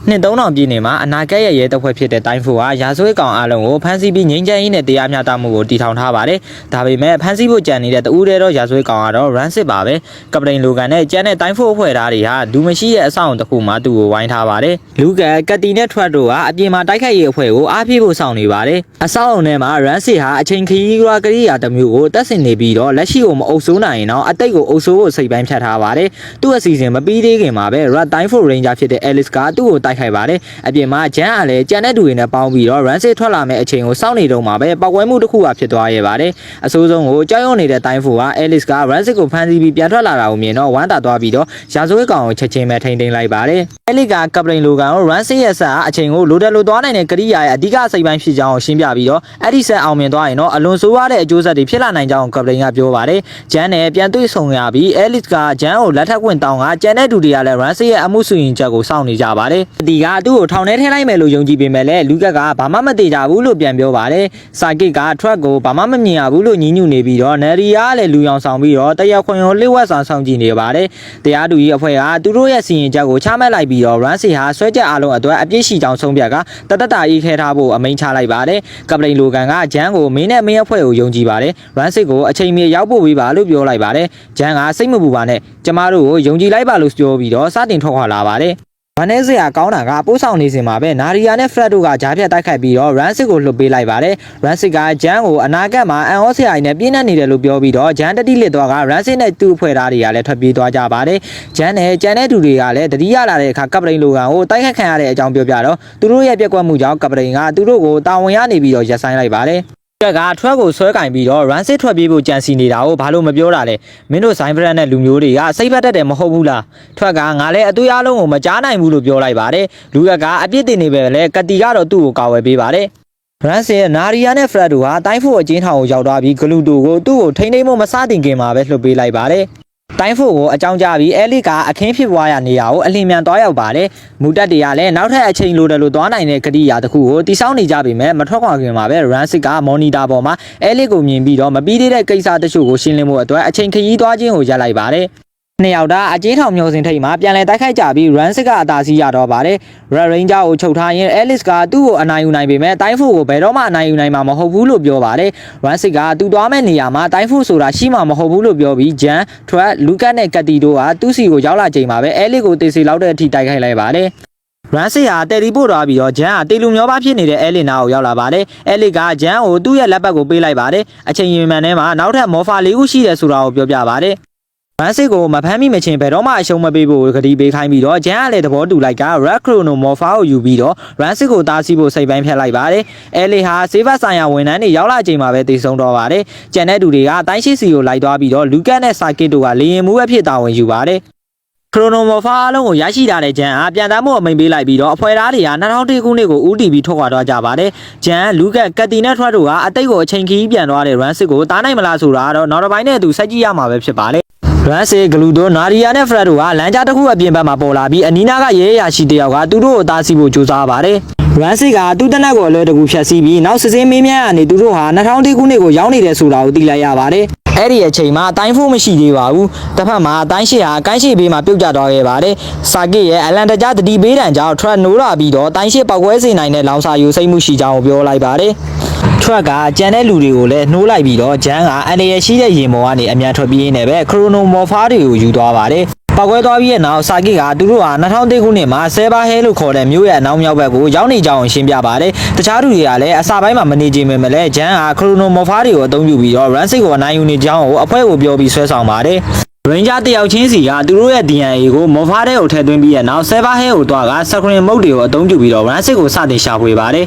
နှစ်3000ပြည့်နေမှာအနာဂတ်ရဲ့ရဲတပ်ဖွဲ့ဖြစ်တဲ့တိုင်းဖိုဟာရာဇဝတ်ကောင်အလုံးကိုဖမ်းဆီးပြီးငြိမ်းချမ်းရေးနဲ့တရားမျှတမှုကိုတည်ထောင်ထားပါတယ်။ဒါပေမဲ့ဖမ်းဆီးဖို့ကြံနေတဲ့တဦးတည်းသောရာဇဝတ်ကောင်ကတော့ run စစ်ပါပဲ။ကပတိန်လိုကန်နဲ့ကျန်တဲ့တိုင်းဖိုအဖွဲ့သားတွေဟာလူမရှိတဲ့အဆောက်အုံတစ်ခုမှာသူ့ကိုဝိုင်းထားပါတယ်။လူကတီနဲ့ထွက်တို့ကအပြင်မှာတိုက်ခိုက်ရေးအဖွဲ့ကိုအားပြေးဖို့ဆောင်နေပါတယ်။အဆောက်အုံထဲမှာ run စစ်ဟာအချိန်ခရီးကရိယာတစ်မျိုးကိုတက်ဆင်နေပြီးတော့လက်ရှိကိုမအုပ်စိုးနိုင်ရင်တော့အတိတ်ကိုအုပ်စိုးဖို့စိတ်ပိုင်းဖြတ်ထားပါတယ်။သူ့အစီအစဉ်မပြီးသေးခင်မှာပဲ rat တိုင်းဖို ranger ဖြစ်တဲ့ Alice ကသူ့ကိုတိုက်ခိုက်ပါတယ်။အပြင်မှာဂျန်ကလည်းကြံတဲ့သူတွေနဲ့ပေါင်းပြီးတော့ run စစ်ထွက်လာမယ့်အချိန်ကိုစောင့်နေတော့မှာပဲပောက်ကွဲမှုတစ်ခုဖြစ်သွားရဲ့ပါတယ်။အဆိုးဆုံးကိုကြောက်ရွံ့နေတဲ့တိုင်းဖိုက Alice က run စစ်ကိုဖမ်းဆီးပြီးပြန်ထွက်လာတာကိုမြင်တော့ဝမ်းသာသွားပြီးတော့ရာဇဝတ်ကောင်ကိုချက်ချင်းပဲထိန်းသိမ်းလိုက်ပါတယ်။ Alice ကကပတိန်လိုကန်ကို run စစ်ရဲ့ဆက်အချိန်ကိုလိုတယ်လို့သွားနိုင်တဲ့ကရိယာရဲ့အဓိကစိတ်ပိုင်းဖြစ်ကြောင်းရှင်းပြပြီးတော့အဲ့ဒီဆက်အောင်မြင်သွားရင်တော့အလွန်ဆိုးရတဲ့အကျိုးဆက်တွေဖြစ်လာနိုင်ကြောင်းကပတိန်ကပြောပါတယ်။ဂျန်နဲ့ပြန်တွေ့ဆုံရပြီး Alice ကဂျန်ကိုလက်ထပ်ခွင့်တောင်းကကျန်တဲ့သူတွေကလည်း run စစ်ရဲ့အမှုစုရင်ချက်ကိုစောင့်နေကြပါတယ်။ဒီကသူ့ကိုထောင်ထဲထည့်လိုက်မယ်လို့ယုံကြည်ပေမဲ့လည်းလူကဘာမှမတည်ကြဘူးလို့ပြန်ပြောပါတယ်။စာကစ်က truck ကိုဘာမှမမြင်ရဘူးလို့ညှိညူနေပြီးတော့နယ်ရီယာလည်းလူရောင်ဆောင်ပြီးတော့တရက်ခွင်ကိုလှည့်ဝက်ဆောင်ဆောင်ကြည့်နေပါတယ်။တရားသူကြီးအဖွဲ့ကသူတို့ရဲ့စီရင်ချက်ကိုချမှတ်လိုက်ပြီးတော့ run စစ်ဟာဆွဲချက်အားလုံးအတွက်အပြစ်ရှိကြောင်းဆုံးဖြတ်ကတတတာရေးခဲထားဖို့အမိန့်ချလိုက်ပါတယ်။ကပတိန်လိုကန်ကဂျန်ကိုမင်းနဲ့မင်းအဖွဲ့ကိုယုံကြည်ပါတယ်။ run စစ်ကိုအချိန်မီရောက်ဖို့ပေးပါလို့ပြောလိုက်ပါတယ်။ဂျန်ကစိတ်မပူပါနဲ့ကျမတို့ကိုယုံကြည်လိုက်ပါလို့ပြောပြီးတော့စတင်ထွက်ခွာလာပါတယ်။ဗန်နဲစရာကောင်းတာကပိုးဆောင်နေစင်မှာပဲနာရီယာနဲ့ဖရက်တို့ကဂျားဖြတ်တိုက်ခိုက်ပြီးတော့ run စစ်ကိုလှုပ်ပေးလိုက်ပါတယ်။ run စစ်ကဂျန်ကိုအနာဂတ်မှာအန်အောစရာနဲ့ပြင်းထန်နေတယ်လို့ပြောပြီးတော့ဂျန်တတိလစ်သွားက run စစ်နဲ့သူ့အဖွဲ့သားတွေကလည်းထွက်ပြေးသွားကြပါတယ်။ဂျန်နဲ့ကျန်တဲ့သူတွေကလည်းတတိယလာတဲ့အခါကပတိန်လိုကန်ကိုတိုက်ခတ်ခံရတဲ့အကြောင်းပြောပြတော့သူတို့ရဲ့ပြက်ကွက်မှုကြောင့်ကပတိန်ကသူတို့ကိုတာဝန်ရနေပြီးတော့ရပ်ဆိုင်းလိုက်ပါတယ်။ကထွက်ကိုဆွဲကင်ပြီးတော့ run စစ်ထွက်ပြေးဖို့ကြံစီနေတာကိုဘာလို့မပြောတာလဲမင်းတို့ဇိုင်းဖရက်နဲ့လူမျိုးတွေကစိတ်ဖက်တတ်တယ်မဟုတ်ဘူးလားထွက်ကငါလည်းအသွေးအလုံးကိုမကြားနိုင်ဘူးလို့ပြောလိုက်ပါတယ်လူကအပြစ်တင်နေပဲလေကတီကတော့သူ့ကိုကာဝယ်ပေးပါတယ်run စစ်နာရီယာနဲ့ဖရက်တို့ဟာတိုင်းဖို့အကျဉ်းထောင်ကိုရောက်သွားပြီးဂလူတိုကိုသူ့ကိုထိန်းသိမ်းဖို့မစတင်ခင်မှာပဲလှုပ်ပေးလိုက်ပါတယ်တိုင်းဖို့ကိုအကြောင်းကြားပြီးအဲလစ်ကအခင်းဖြစ်ပွားရနေရကိုအလင်းမြန်သွားရောက်ပါတယ်မူတက်တွေကလည်းနောက်ထပ်အချိန်လိုတယ်လို့သွားနိုင်တဲ့ကတိယာတစ်ခုကိုတိစောင်းနေကြပြီမဲ့မထွက်ခွာခင်မှာပဲ run စစ်ကမော်နီတာပေါ်မှာအဲလစ်ကိုမြင်ပြီးတော့မပြီးသေးတဲ့ကိစ္စတချို့ကိုရှင်းလင်းဖို့အတွက်အချိန်ခရီးသွားခြင်းကိုရပ်လိုက်ပါတယ်နှစ်ယောက်သားအကျဉ်းထောင်မျိုးစင်ထိပ်မှာပြန်လည်တိုက်ခိုက်ကြပြီး run စစ်ကအသာစီးရတော့ပါတယ် red ranger ကိုချုပ်ထားရင် Alice ကသူ့ကိုအနိုင်ယူနိုင်ပေမဲ့တိုင်းဖို့ကိုဘယ်တော့မှအနိုင်ယူနိုင်မှာမဟုတ်ဘူးလို့ပြောပါတယ် run စစ်ကသူ့သွားမဲ့နေရာမှာတိုင်းဖို့ဆိုတာရှိမှာမဟုတ်ဘူးလို့ပြောပြီး Jan, Truck, Lucas နဲ့ Katy တို့ကသူ့စီကိုရောက်လာချိန်မှာပဲ Alice ကိုတေးစီလောက်တဲ့အထိတိုက်ခိုက်လိုက်ပါတယ်run စစ်ဟာတယ်လီပို့သွားပြီးတော့ဂျန်ကတေလူမျောပါဖြစ်နေတဲ့အဲလင်နာကိုရောက်လာပါတယ်အဲလစ်ကဂျန်ကိုသူ့ရဲ့လက်ပတ်ကိုပေးလိုက်ပါတယ်အချိန်ရင်မှန်ထဲမှာနောက်ထပ်မော်ဖာ၄ခုရှိတယ်ဆိုတာကိုပြောပြပါတယ်run စစ်ကိုမဖမ်းမိမချင်းဘယ်တော့မှအရှုံးမပေးဖို့ကတိပေးခိုင်းပြီးတော့ဂျန်ကလည်းသဘောတူလိုက်က red chrono morpha ကိုယူပြီးတော့ run စစ်ကိုတားဆီးဖို့စိတ်ပိုင်းဖြတ်လိုက်ပါတယ်အဲလစ်ဟာဆေးဘတ်ဆိုင်ရာဝန်ထမ်းတွေရောက်လာချိန်မှာပဲတည်ဆုံတော့ပါတယ်ကျန်တဲ့သူတွေကတိုင်းရှိစီကိုလိုက်သွားပြီးတော့လူကတ်နဲ့စာကစ်တို့ကလေရင်မှုအဖြစ်တာဝန်ယူပါတယ်ခရိုနိုမော်ဖာအလုံးကိုရရှိထားတဲ့ဂျန်အားပြန်တမ်းမှုအမိန်ပေးလိုက်ပြီးတော့အဖွဲ့သားတွေက2000ခုနှစ်ကိုဦးတည်ပြီးထွက်ခွာသွားကြပါတယ်။ဂျန်လူကကတီနဲ့ထွက်တို့ကအတိတ်ကိုအချိန်ခီးပြန်သွားတဲ့ run စစ်ကိုတားနိုင်မလားဆိုတာတော့နောက်တစ်ပိုင်းနဲ့သူစိုက်ကြည့်ရမှာပဲဖြစ်ပါလေ။ run စစ်ဂလူတိုနာရီယာနဲ့ဖရက်တို့ကလမ်းကြားတစ်ခုအပြင်ဘက်မှာပေါ်လာပြီးအနီးနားကရဲရရှိတယောက်ကသူတို့ကိုတားဆီးဖို့ကြိုးစားပါတယ်။ run စစ်ကသူ့တနက်ကိုအလွယ်တကူဖြတ်စီးပြီးနောက်စစ်စင်းမင်းများကနေသူတို့ဟာ2000ခုနှစ်ကိုရောက်နေတယ်ဆိုတာကိုသိလိုက်ရပါတယ်။အဲ့ဒီအချိန်မှာအတိုင်းဖို့မရှိသေးပါဘူးတစ်ဖက်မှာအတိုင်းရှိဟာအကိုင်းရှိဘေးမှာပြုတ်ကျသွားခဲ့ပါတယ်စာကစ်ရဲ့အလန်တကြားတတိပေးတံကြောင့် truck နိုးလာပြီးတော့အတိုင်းရှိပောက်ကွဲစေနိုင်တဲ့လောင်စာယူစိတ်မှုရှိကြောင်းပြောလိုက်ပါတယ် truck ကကြံတဲ့လူတွေကိုလည်းနှိုးလိုက်ပြီးတော့ဂျန်ကအန်ရရှိတဲ့ရေမော်ကနေအမြန်ထွက်ပြေးနေပဲခရိုနိုမော်ဖာတွေကိုယူသွားပါတယ်ပောက်ကွဲသွားပြီးတဲ့နောက်စာကစ်ကသူတို့ဟာ2000ခုနှစ်မှာဆဲဘာဟဲလို့ခေါ်တဲ့မြို့ရဲ့အနောက်မြောက်ဘက်ကိုရောက်နေကြအောင်ရှင်းပြပါတယ်တခြားသူတွေကလည်းအစာပိုင်းမှာမနေကြမယ်မလဲဂျန်ဟာခရိုနိုမော်ဖာတွေကိုအသုံးပြုပြီးတော့ run စစ်ကိုအနိုင်ယူနေကြောင်းကိုအဖွဲ့ကိုပြောပြီးဆွဲဆောင်ပါတယ်ranger တယောက်ချင်းစီကသူတို့ရဲ့ DNA ကိုမော်ဖာတဲ့ကိုထည့်သွင်းပြီးတဲ့နောက်ဆဲဘာဟဲကိုတွားကစခရင်မုတ်တွေကိုအသုံးပြုပြီးတော့ run စစ်ကိုစတင်ရှာဖွေပါတယ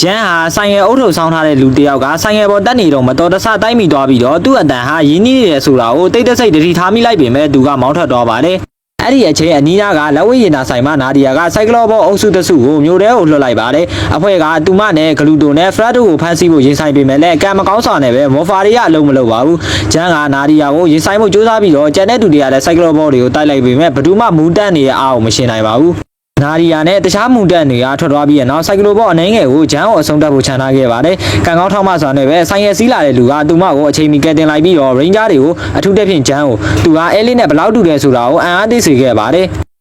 ်ဂျန်ဟာဆိုင်ငယ်အုပ်ထုပ်ဆောင်းထားတဲ့လူတယောက်ကဆိုင်ငယ်ပေါ်တက်နေတော့မတော်တဆတိုက်မိသွားပြီးတော့သူ့အတန်ဟာရင်းနှီးနေတယ်ဆိုတာကိုတိတ်တဆိတ်တတိထားမိလိုက်ပေမဲ့သူကမောင်းထွက်သွားပါတယ်အဲ့ဒီအချိန်အနီးနားကလက်ဝဲရင်နာဆိုင်မှာနာဒီယာကစိုက်ကလောဘောအုပ်စုတစုကိုမျိုးတဲကိုလွှတ်လိုက်ပါတယ်အဖွဲ့ကသူမနဲ့ဂလူတိုနဲ့ဖရက်တို့ကိုဖမ်းဆီးဖို့ရင်ဆိုင်ပေမဲ့လည်းကံမကောင်းစွာနဲ့ပဲမော်ဖာရီကအလုံးမလုပ်ပါဘူးဂျန်ကနာဒီယာကိုရင်ဆိုင်မှုစူးစမ်းပြီးတော့ကျန်တဲ့သူတွေကလည်းစိုက်ကလောဘောတွေကိုတိုက်လိုက်ပေမဲ့ဘယ်သူမှမူးတက်နေတဲ့အားကိုမရှင်းနိုင်ပါဘူးနာရီယာနဲ့တခြားမူတက်တွေကထွက်သွားပြီးနောက်စိုက်ကလိုဘောအနေငယ်ကိုဂျန်ကိုအဆုံးသတ်ဖို့ခြံထားခဲ့ပါတယ်။ကံကောင်းထောက်မှစွာနဲ့ပဲဆိုင်ရစီးလာတဲ့လူကသူမကိုအချိန်မီကယ်တင်လိုက်ပြီးတော့ ranger တွေကိုအထူးသဖြင့်ဂျန်ကိုသူကအဲလစ်နဲ့ဘယ်လောက်တူတယ်ဆိုတာကိုအံ့အားသင့်စေခဲ့ပါတယ်။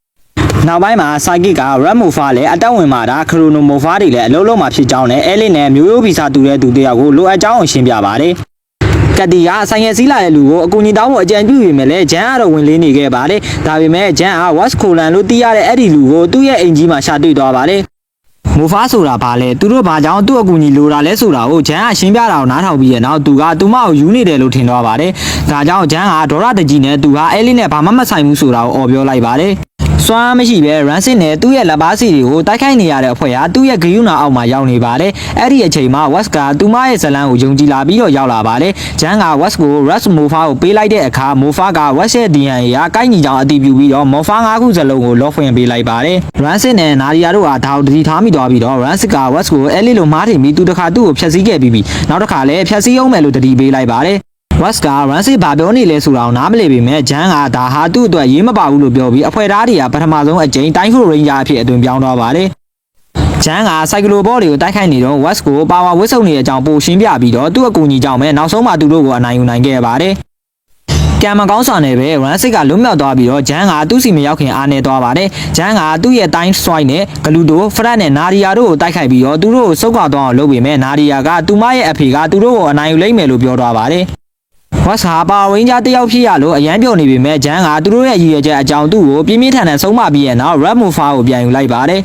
နောက်ပိုင်းမှာစာကစ်က Red Mofa လည်းအတက်ဝင်မှာဒါ Chrono Mofa တွေလည်းအလုံးလုံးမှာဖြစ်ကြောင်းနဲ့အဲလစ်နဲ့မျိုးရိုးဗီဇတူတဲ့သူတယောက်ကိုလိုအပ်ကြောင်းကိုရှင်းပြပါတယ်ကတိကဆိုင်ရစီးလာတဲ့လူကိုအကူအညီတောင်းဖို့အကြံပြုပေမဲ့လည်းဂျန်ကတော့ဝင်လေးနေခဲ့ပါတယ်ဒါပေမဲ့ဂျန်က West Colan လို့သိရတဲ့အဲ့ဒီလူကိုသူ့ရဲ့အိမ်ကြီးမှာရှာတွေ့သွားပါတယ်မိုဖာဆိုတာဘာလဲသူတို့ဘာကြောင့်သူ့အကူအညီလိုတာလဲဆိုတာကိုဂျန်ကရှင်းပြတာကိုနားထောင်ပြီးရဲ့နောက်သူကသူမကိုယူနေတယ်လို့ထင်သွားပါတယ်ဒါကြောင့်ဂျန်ကဒေါရတကြီးနဲ့သူဟာအဲလစ်နဲ့ဘာမှမဆိုင်ဘူးဆိုတာကိုအော်ပြောလိုက်ပါတယ်စွမ်းမရှိပဲ Rancid နဲ့သူ့ရဲ့လက်ပါစီတွေကိုတိုက်ခိုက်နေရတဲ့အဖွဲ့ဟာသူ့ရဲ့ဂရုဏာအောက်မှာရောက်နေပါတယ်အဲ့ဒီအချိန်မှာ West ကသူမရဲ့ဇလန်းကိုယုံကြည်လာပြီးတော့ရောက်လာပါတယ်ဂျန်က West ကို Red Mofa ကိုပေးလိုက်တဲ့အခါ Mofa က West ရဲ့ DNA ကကိုက်ညီကြောင်အတည်ပြုပြီးတော့ Mofa 5ခုစလုံးကိုလော့ဖွင့်ပေးလိုက်ပါတယ် Rancid နဲ့ Nadia တို့ဟာဒါကိုတတိထားမိသွားပြီးတော့ Rancid က West ကိုအဲ့လိုမှားထင်ပြီးသူတစ်ခါသူ့ကိုဖျက်ဆီးခဲ့ပြီးနောက်တစ်ခါလည်းဖျက်ဆီးအောင်မယ်လို့တတိပေးလိုက်ပါတယ်West က Rancid ဘာပြောနေလဲဆိုတာကိုနားမလည်ပေမဲ့ဂျန်ကဒါဟာသူ့အတွက်ရေးမပါဘူးလို့ပြောပြီးအဖွဲ့သားတွေကပထမဆုံးအကြိမ်တိုင်းဖိုရိန်ဂျာအဖြစ်အသွင်ပြောင်းသွားပါတယ်ဂျန်ကစိုက်ကလိုဘောတွေကိုတိုက်ခိုက်နေတော့ West ကိုပါဝါဝစ်စုံနေတဲ့အကြောင်းပိုရှင်းပြပြီးတော့သူ့အကူအညီကြောင့်ပဲနောက်ဆုံးမှသူတို့ကိုအနိုင်ယူနိုင်ခဲ့ပါတယ်ကံမကောင်းစွာနဲ့ပဲ Rancid ကလွတ်မြောက်သွားပြီးတော့ဂျန်ကသူ့စီမရောက်ခင်အားနေသွားပါတယ်ဂျန်ကသူ့ရဲ့တိုင်း swipe နဲ့ဂလူတို Fred နဲ့ Nadia တို့ကိုတိုက်ခိုက်ပြီးတော့သူတို့ကိုစုပ်ခွာသွားအောင်လုပ်ပေမဲ့ Nadia ကသူမရဲ့အဖေကသူတို့ကိုအနိုင်ယူလိမ့်မယ်လို့ပြောသွားပါတယ်West ဟာပါဝင်းကြားတယောက်ဖြစ်ရလို့အရန်ပြောနေပေမဲ့ဂျန်ကသူတို့ရဲ့ရည်ရွယ်ချက်အကြောင်းသူ့ကိုပြင်းပြင်းထန်ထန်ဆုံးမပြီးရဲ့နောက် Red Mofa ကိုပြန်ယူလိုက်ပါတယ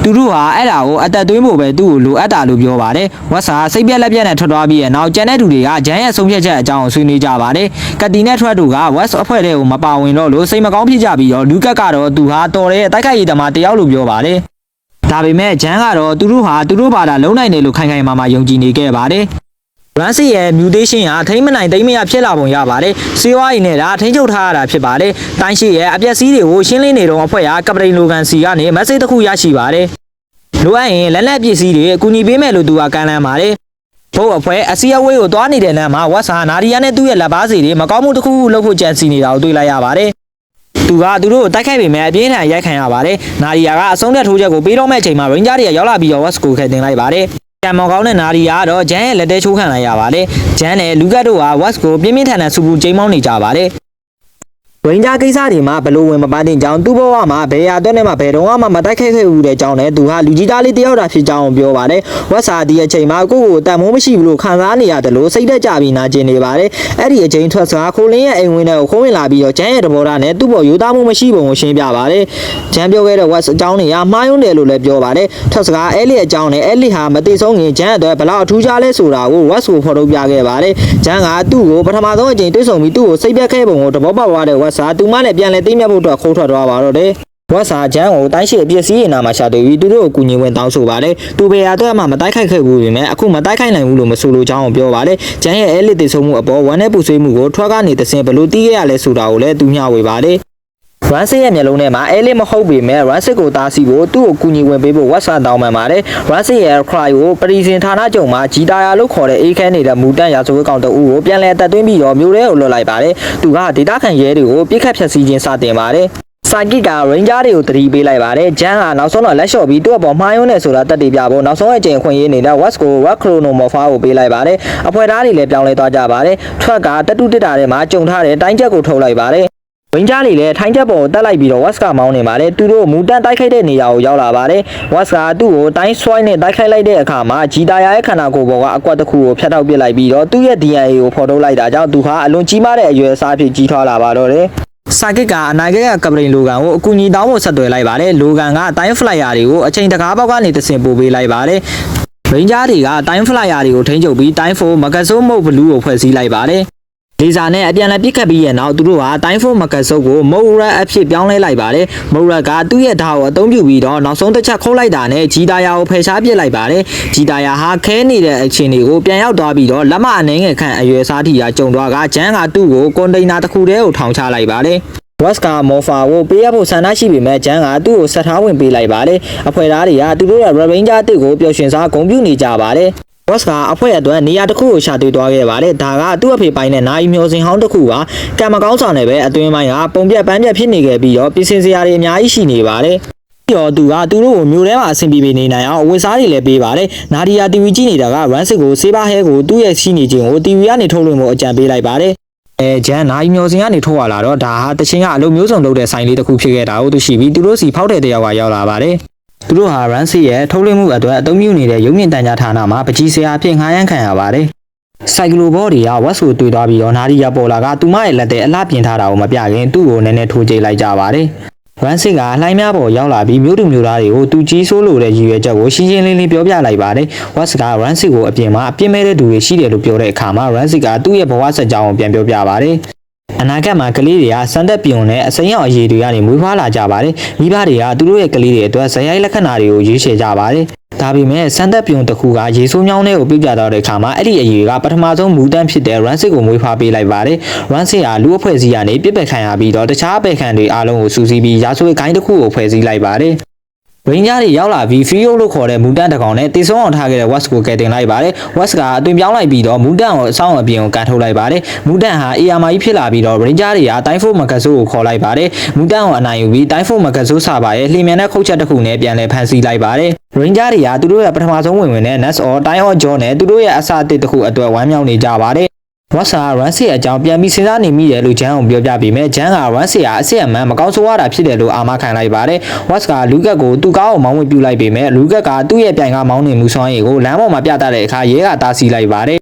်သူတို့ဟာအဲ့ဒါကိုအသက်သွင်းဖို့ပဲသူ့ကိုလိုအပ်တာလို့ပြောပါတယ်။ West ဟာစိတ်ပြက်လက်ပြက်နဲ့ထွက်သွားပြီးရဲ့နောက်ကျန်တဲ့သူတွေကဂျန်ရဲ့ဆုံးဖြတ်ချက်အကြောင်းကိုဆွေးနွေးကြပါတယ်။ကတီနဲ့ထွက်တို့က West အဖွဲ့ထဲကိုမပါဝင်တော့လို့စိတ်မကောင်းဖြစ်ကြပြီးတော့လူကတ်ကတော့သူဟာတော်တဲ့တိုက်ခိုက်ရေးသမားတယောက်လို့ပြောပါတယ်။ဒါပေမဲ့ဂျန်ကတော့သူတို့ဟာသူတို့ဘာသာလုံးနိုင်တယ်လို့ခိုင်ခိုင်မာမာယုံကြည်နေခဲ့ပါတယ်။ Rancid ရဲ့ mutation ဟာထိမ့်မနိုင်သိမ့်မရဖြစ်လာပုံရပါတယ်။စေဝါးရည်နဲ့ဒါထိန်းချုပ်ထားရတာဖြစ်ပါတယ်။တိုင်းရှိရဲ့အပျက်စီးတွေကိုရှင်းလင်းနေတော့အဖွဲ့ဟာကပတိန်လိုကန်စီကနေ message တစ်ခုရရှိပါတယ်။လိုအပ်ရင်လက်လက်ပစ္စည်းတွေအကူအညီပေးမယ်လို့သူကကမ်းလှမ်းပါတယ်။ဘုတ်အဖွဲ့အစည်းအဝေးကိုသွားနေတဲ့လမ်းမှာ West ဟာ Nadia နဲ့သူ့ရဲ့လက်ပါစီတွေမကောင်းမှုတစ်ခုခုလုပ်ဖို့ကြံစီနေတာကိုတွေ့လိုက်ရပါတယ်။သူတို့ကိုတိုက်ခိုက်ပေမဲ့အပြင်းထန်ရိုက်ခံရပါတယ်။ Nadia ကအဆုံးသက်ထိုးချက်ကိုပေးတော့မဲ့အချိန်မှာ Ranger တွေကရောက်လာပြီးတော့ West ကိုခဲတင်လိုက်ပါတယ်။ကံမောင်ကောင်းတဲ့ Nadia ကတော့ဂျန်ရဲ့လက်ထဲချိုးခံလိုက်ရပါတယ်။ဂျန်နဲ့လူကတ်တို့ဟာ West ကိုပြင်းပြင်းထန်ထန်ဆူပူချိန်မောင်းနေကြပါတယ်။ Ranger ကိစ္စတွေမှာဘလို့ဝင်မပန်းတင်ကြောင်းသူ့ဘဝမှာဘယ်ရအတွက်နဲ့မှဘယ်တော့မှမတိုက်ခိုက်ခဲ့ဘူးတဲ့ကြောင်းနဲ့သူဟာလူကြီးသားလေးတယောက်တာဖြစ်ကြောင်းပြောပါတယ်။ West ဟာဒီအချိန်မှာကိုယ့်ကိုတန်မိုးမရှိဘူးလို့ခံစားနေရတယ်လို့စိတ်သက်ကြပြီးနာကျင်နေပါတယ်။အဲ့ဒီအချိန်ထွက်စကားခိုးလင်းရဲ့အိမ်ဝင်ထဲကိုခိုးဝင်လာပြီးတော့ဂျန်ရဲ့တဘောထားနဲ့သူ့ဘောရိုးသားမှုမရှိပုံကိုရှင်းပြပါတယ်။ဂျန်ပြောခဲ့တဲ့ West အကြောင်းတွေကမှားယွင်းတယ်လို့လည်းပြောပါတယ်။ထွက်စကားအဲလစ်အကြောင်းနဲ့အဲလစ်ဟာမသိဆုံးခင်ဂျန်အတွက်ဘလောက်အထူးခြားလဲဆိုတာကို West ကိုဖော်ထုတ်ပြခဲ့ပါတယ်။ဂျန်ကသူ့ကိုပထမဆုံးအချိန်တွေ့ဆုံပြီးသူ့ကိုစိတ်ပြတ်ခဲ့ပုံကိုတဘောပေါက်သွားတဲ့ West ဟာသူမနဲ့ပြန်လည်းသိမြတ်ဖို့အတွက်ခိုးထွက်သွားပါတော့တယ်။ West ဟာဂျန်ကိုတိုင်းရှိအပြည့်စည်ရနာမှာရှာတွေ့ပြီးသူတို့ကိုကူညီဝင်တောင်းဆိုပါတယ်။သူဘယ်အတွက်မှမတိုက်ခိုက်ခဲ့ဘူးပေမဲ့အခုမတိုက်ခိုက်နိုင်ဘူးလို့မဆိုလိုကြောင်းပြောပါတယ်။ဂျန်ရဲ့အဲလစ်တည်ဆုံမှုအပေါ်ဝမ်းနဲ့ပူဆွေးမှုကိုထွက်ကနေတဆင်ဘလို့တီးခဲ့ရလဲဆိုတာကိုလည်းသူမျှဝေပါတယ်။ Rancid ရဲ့မျက်လုံးထဲမှာအဲလစ်မဟုတ်ပေမဲ့ Rancid ကိုတားဆီးဖို့သူ့ကိုကူညီဝင်ပေးဖို့ West တောင်းပန်ပါတယ်။ Rancid ရဲ့ cry ကိုပရိစင်ဌာနချုပ်မှာဂျီတာယာလို့ခေါ်တဲ့အေးခဲနေတဲ့မူတန့်ရာဇဝတ်ကောင်တအူးကိုပြန်လည်တက်သွင်းပြီးတော့မြို့ထဲကိုလွှတ်လိုက်ပါတယ်။သူကဒေတာခန်ရဲတွေကိုပြစ်ခတ်ဖျက်ဆီးခြင်းစတင်ပါတယ်။စာကစ်က Ranger တွေကိုတတိပေးလိုက်ပါတယ်။ဂျန်ကနောက်ဆုံးတော့လက်လျှော့ပြီးသူ့အပေါ်မှားယွင်းနေဆိုတာတက်တည်ပြဖို့နောက်ဆုံးအကြိမ်ခွင့်ရနေတဲ့ West ကို Red Chrono Mofa ကိုပေးလိုက်ပါတယ်။အဖွဲ့သားတွေလည်းပြောင်းလဲသွားကြပါတယ်။ Truck ကတတူတစ်တာထဲမှာကြုံထားတဲ့တိုင်းချက်ကိုထုတ်လိုက်ပါတယ်။ Ranger တွေလည်းထိုင်းချက်ပေါ်ကိုတက်လိုက်ပြီးတော့ West ကမောင်းနေပါတယ်။သူတို့မူတန့်တိုက်ခိုက်တဲ့နေရာကိုရောက်လာပါတယ်။ West ကသူ့ကိုတိုင်း swipe နဲ့တိုက်ခိုက်လိုက်တဲ့အခါမှာဂျီတာယာရဲ့ခန္ဓာကိုယ်ပေါ်ကအကွက်တစ်ခုကိုဖျက်ထောက်ပစ်လိုက်ပြီးတော့သူ့ရဲ့ DNA ကိုဖော်ထုတ်လိုက်တာကြောင့်သူဟာအလွန်ကြီးမားတဲ့အရွယ်အစားအဖြစ်ကြီးထွားလာပါတော့တယ်။စာကစ်ကအနာဂတ်ကပရိန်လိုကန်ကိုအကူအညီတောင်းဖို့ဆက်သွယ်လိုက်ပါတယ်။လိုကန်ကတိုင်း flyer တွေကိုအချိန်တကားပေါက်ကနေတဆင်ပို့ပေးလိုက်ပါတယ်။ Ranger တွေကတိုင်း flyer တွေကိုထိန်းချုပ်ပြီးတိုင်း4 Magazo Mode Blue ကိုဖွဲ့စည်းလိုက်ပါတယ်။လေဆာနဲ့အပြန်အလှန်ပစ်ခတ်ပြီးရဲ့နောက်သူတို့ဟာတိုင်း4 Magazo ကို Mode အဖြစ်ပြောင်းလဲလိုက်ပါတယ်။ Mode ကသူ့ရဲ့ဓာတ်ကိုအသုံးပြုပြီးတော့နောက်ဆုံးတစ်ချက်ခုတ်လိုက်တာနဲ့ဂျီတာယာကိုဖယ်ရှားပစ်လိုက်ပါတယ်။ဂျီတာယာဟာခဲနေတဲ့အခြေအနေကိုပြန်ရောက်သွားပြီးတော့လက်မအနေငယ်ခန့်အရွယ်စားထီကကြုံသွားကဂျန်ကသူ့ကိုကွန်တိန်နာတစ်ခုတည်းကိုထောင်ချလိုက်ပါတယ်။ West က Mofa ကိုပေးရဖို့ဆန္ဒရှိပေမဲ့ဂျန်ကသူ့ကိုဆက်ထားဝင်ပေးလိုက်ပါတယ်။အဖွဲ့သားတွေကသူတို့ရဲ့ Ranger တစ်ကိုပျော်ရွှင်စွာဂုဏ်ပြုနေကြပါတယ်။ West ကအဖွဲ့အတွက်နေရာတစ်ခုကိုရှာတွေ့သွားခဲ့ပါတယ်။ဒါကသူ့အဖေပိုင်းနဲ့နိုင်မျောစင်ဟောင်းတစ်ခုပါ။ကံမကောင်းစွာနဲ့ပဲအတွင်းပိုင်းကပုံပြက်ပန်းပြက်ဖြစ်နေခဲ့ပြီးတော့ပြင်ဆင်စရာတွေအများကြီးရှိနေပါတယ်။ပြီးတော့သူတို့ကိုမျိုးထဲမှာအဆင်ပြေနေနိုင်အောင်အဝတ်စားတွေလည်းပေးပါတယ်။ Nadia TV ကြည့်နေတာက Rancid ကိုစေးပါဟဲကိုသူ့ရဲ့ရှိနေခြင်းကို TV ကနေထုတ်လွှင့်ဖို့အကြံပေးလိုက်ပါတယ်။ ဂျန်နိုင်မျိုးစင်ကနေထိုးလာတော့ဒါဟာတချင်းကအလုံးမျိုးစုံလုပ်တဲ့ဆိုင်လေးတစ်ခုဖြစ်ခဲ့တာကိုသူရှိပြီးသူတို့စီဖောက်တဲ့တယောက်ကရောက်လာပါတယ်သူတို့ဟာ Rancy ရဲ့ထုတ်လွှင့်မှုအတွက်အသုံးပြုနေတဲ့ရုပ်မြင့်တန်ကြားဌာနမှာပကြီးစရာအဖြစ်ငှားရမ်းခံရပါတယ်ဆိုင်ကလိုဘောတွေကဝက်ဆိုတွေ့သွားပြီးတော့နာရီယာပေါ်လာကသူမရဲ့လက်ထဲအလှပြင်ထားတာကိုမပြခင်သူ့ကိုနည်းနည်းထိုးကြိတ်လိုက်ကြပါတယ်ရန်စစ်ကလှိုင်းများပေါ်ရောက်လာပြီးမြို့သူမြို့သားတွေကိုသူကြီးဆိုးလို့တဲ့ရည်ရွယ်ချက်ကိုရှင်းရှင်းလင်းလင်းပြောပြလိုက်ပါတယ်။ဝက်စ်ကရန်စစ်ကိုအပြင်မှာအပြင်းမဲ့တဲ့သူတွေရှိတယ်လို့ပြောတဲ့အခါမှာရန်စစ်ကသူ့ရဲ့ဘဝဆက်ကြောင်းကိုပြန်ပြောပြပါတယ်။အနာဂတ်မှာကလေးတွေကစံသက်ပြုံနဲ့အစိမ်းရောင်အရည်တွေကနေမွေးဖွားလာကြပါတယ်။မိဘတွေကသူတို့ရဲ့ကလေးတွေအတွက်ဇယိုက်လက္ခဏာတွေကိုရေးချယ်ကြပါတယ်။ဒါပေမဲ့စံသက်ပြုံတစ်ခုကရေဆိုးမြောင်းတဲ့ကိုပြုတ်ပြတော့တဲ့အခါမှာအဲ့ဒီအရည်ကပထမဆုံးမူတန်းဖြစ်တဲ့ရန်စစ်ကိုမွေးဖွားပေးလိုက်ပါတယ်။ရန်စစ်ဟာလူအဖွဲ့အစည်းကနေပြစ်ပယ်ခံရပြီးတော့တခြားအပယ်ခံတွေအားလုံးကိုစူးစီးပြီးရာဇဝတ်ဂိုင်းတစ်ခုကိုဖွဲ့စည်းလိုက်ပါတယ်။ရင်းကြားတွေရောက်လာပြီးဖီယိုလို့ခေါ်တဲ့မူတန်တကောင်နဲ့တေဆုံးအောင်ထားခဲ့တဲ့ West ကိုကယ်တင်လိုက်ပါတယ်။ West ကအသွင်ပြောင်းလိုက်ပြီးတော့မူတန်ကိုအဆောင်အပြင်ကိုကန်ထုတ်လိုက်ပါတယ်။မူတန်ဟာ ARMA ကြီးဖြစ်လာပြီးတော့ရင်းကြားတွေကတိုင်းဖိုမဂဆိုးကိုခေါ်လိုက်ပါတယ်။မူတန်ကိုအနိုင်ယူပြီးတိုင်းဖိုမဂဆိုးစာပါရဲ့လှိမြန်တဲ့ခုတ်ချက်တစ်ခုနဲ့ပြန်လည်ဖမ်းဆီးလိုက်ပါတယ်။ရင်းကြားတွေကသူတို့ရဲ့ပထမဆုံးဝင်တဲ့ Nets or Time or John နဲ့သူတို့ရဲ့အစာအသစ်တစ်ခုအတွက်ဝမ်းမြောက်နေကြပါတယ်ဝတ်စာရန်စီအကြောင်းပြန်ပြီးစဉ်းစားနေမိတယ်လို့ဂျန်ကိုပြောပြပြီးမြဲဂျန်ကရန်စီကအစ်စ်အမှန်မကောင်းဆိုးရတာဖြစ်တယ်လို့အာမခံလိုက်ပါတယ်ဝတ်ကလူကက်ကိုသူ့ကားကိုမောင်းဝင်ပြလိုက်ပြီးမြဲလူကက်ကသူ့ရဲ့ပြိုင်ကားမောင်းနေမှုဆောင်ရည်ကိုလမ်းပေါ်မှာပြသတဲ့အခါရဲကတားဆီးလိုက်ပါတယ်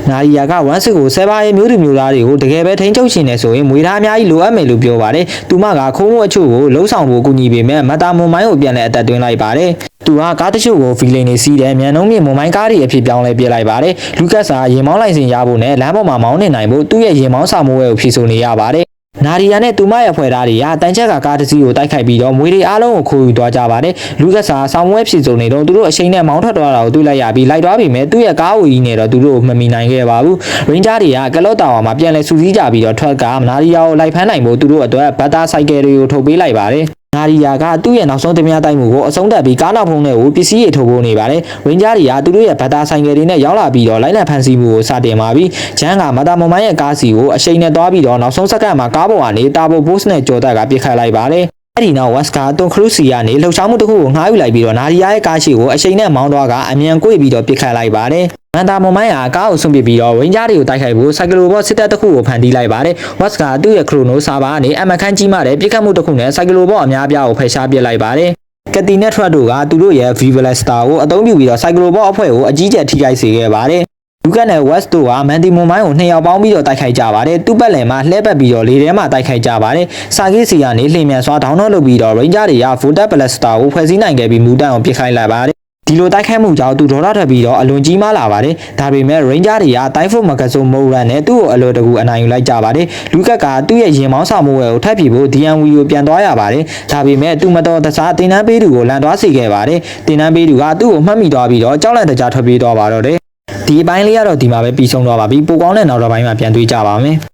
နာရီယာကဝမ်စစ်ကိုဆဲပါးရဲ့မျိုးသူမျိုးသားတွေကိုတကယ်ပဲထိန်းချုပ်ရှင်နေဆိုရင်မွေသားအများကြီးလိုအပ်မယ်လို့ပြောပါတယ်။သူမကခုံးဝအချို့ကိုလှုံ့ဆော်ဖို့ကူညီပေမဲ့မတာမွန်မိုင်းကိုပြန်လဲအသက်သွင်းလိုက်ပါတယ်။သူကကားတချို့ကိုဖီလင်နေစီးတဲ့မြန်နှုံးမြင့်မွန်မိုင်းကားတွေအဖြစ်ပြောင်းလဲပြလိုက်ပါတယ်။လူကတ်စာရေမောင်းလိုက်စဉ်ရဖို့နဲ့လမ်းပေါ်မှာမောင်းနေနိုင်ဖို့သူ့ရဲ့ရေမောင်းစာမိုးဝဲကိုဖြည့်ဆို့နေရပါတယ်။နာရီယာနဲ့သူမရဲ့ဖွဲ့သားတွေကတန်ချက်ကကားတစ်စီးကိုတိုက်ခိုက်ပြီးတော့မွေတွေအားလုံးကိုခိုးယူသွားကြပါတယ်။လူကစားဆောင်းဝဲဖြစ်စုံနေတော့သူတို့အရှိန်နဲ့မောင်းထွက်သွားတာကိုတွေ့လိုက်ရပြီးလိုက်သွားပြီးမြဲသူ့ရဲ့ကားဝီကြီးနဲ့တော့သူတို့မမီနိုင်ခဲ့ပါဘူး။ရင်းဂျာတွေကကလော့တာဝါမှာပြန်လဲစူးစီးကြပြီးတော့ထွက်ကနာရီယာကိုလိုက်ဖမ်းနိုင်ဖို့သူတို့အတွက်ဘတ်တာဆိုင်ကယ်တွေကိုထုတ်ပေးလိုက်ပါတယ်။နာရီယာကသူ့ရဲ့နောက်ဆုံးတင်ပြတိုက်မှုကိုအဆုံးသတ်ပြီးကားနောက်ဖုံးထဲကိုပစ္စည်းတွေထုတ်ဖို့နေပါတယ်။ရင်းဂျာတွေကသူတို့ရဲ့ဘတ်တာဆိုင်ကယ်တွေနဲ့ရောက်လာပြီးတော့လိုက်လံဖမ်းဆီးမှုကိုစတင်ပါပြီးဂျန်ကမတာမမိုင်းရဲ့ကားစီကိုအရှိန်နဲ့သွားပြီးတော့နောက်ဆုံးစက္ကန့်မှာကားပေါ်ကနေတာဘိုဘိုးစ်နဲ့ကြော်တက်ကပြစ်ခတ်လိုက်ပါတယ်။အဲ့ဒီနောက်ဝက်စ်ကာတွန်ခရုစီကနေလှုပ်ရှားမှုတစ်ခုကိုငှားယူလိုက်ပြီးတော့နာရီယာရဲ့ကားရှိကိုအရှိန်နဲ့မောင်းသွားကအမြန်ကွေ့ပြီးတော့ပြစ်ခတ်လိုက်ပါတယ်။မန်တာမမိုင်းဟာကားကိုဆွန့်ပစ်ပြီးတော့ရင်းဂျာတွေကိုတိုက်ခိုက်ဖို့စိုက်ကလိုဘော့စစ်တပ်တစ်ခုကိုဖန်တီးလိုက်ပါတယ်။ဝက်စ်ကသူ့ရဲ့ခရိုနိုဆာဘာကနေအမခန်းကြီးမှတဲ့ပြစ်ခတ်မှုတစ်ခုနဲ့စိုက်ကလိုဘော့အများအပြားကိုဖယ်ရှားပစ်လိုက်ပါတယ်။ကက်တီနက်ထရက်တို့ကသူတို့ရဲ့ Vivalestar ကိုအသုံးပြုပြီးတော့စိုက်ကလိုဘော့အဖွဲ့ကိုအကြီးကျယ်ထိခိုက်စေခဲ့ပါတယ်။လူကနဲ့ West တို့ကမန်တီမွန်မိုင်းကိုနှစ်ယောက်ပေါင်းပြီးတော့တိုက်ခိုက်ကြပါတယ်။သူ့ပတ်လည်မှာလှဲပတ်ပြီးတော့လေထဲမှာတိုက်ခိုက်ကြပါတယ်။စာကိစီကနေလှိမ့်မြန်စွာဒေါင်းတော့လုပ်ပြီးတော့ Ranger တွေက Volta Blaster ကိုဖွဲ့စည်းနိုင်ခဲ့ပြီးမူတန်ကိုပစ်ခိုင်းလိုက်ပါတယ်။ဒီလိုတိုက်ခိုက်မှုကြောင့်သူဒေါ်လာထပ်ပြီးတော့အလွန်ကြီးမားလာပါတယ်။ဒါပေမဲ့ Ranger တွေကတိုင်းဖို့မကဆိုမိုးရန်နဲ့သူ့ကိုအလွယ်တကူအနိုင်ယူလိုက်ကြပါတယ်။လူကက်ကသူ့ရဲ့ရင်မောင်းဆောင်မှုဝဲကိုထပ်ပြီးဖို့ DNW ကိုပြန်သွားရပါတယ်။ဒါပေမဲ့သူမတော်တဆတင်နန်းပေးသူကိုလန်သွားစေခဲ့ပါတယ်။တင်နန်းပေးသူကသူ့ကိုမှတ်မိသွားပြီးတော့ကြောက်လန့်တကြားထွက်ပြေးသွားပါတော့တယ်။ဒီအပိုင်းလေးကတော့ဒီမှာပဲပြီးဆုံးတော့ပါပြီပိုကောင်းတဲ့နောက်တစ်ပိုင်းမှာပြန်တွေ့ကြပါမယ်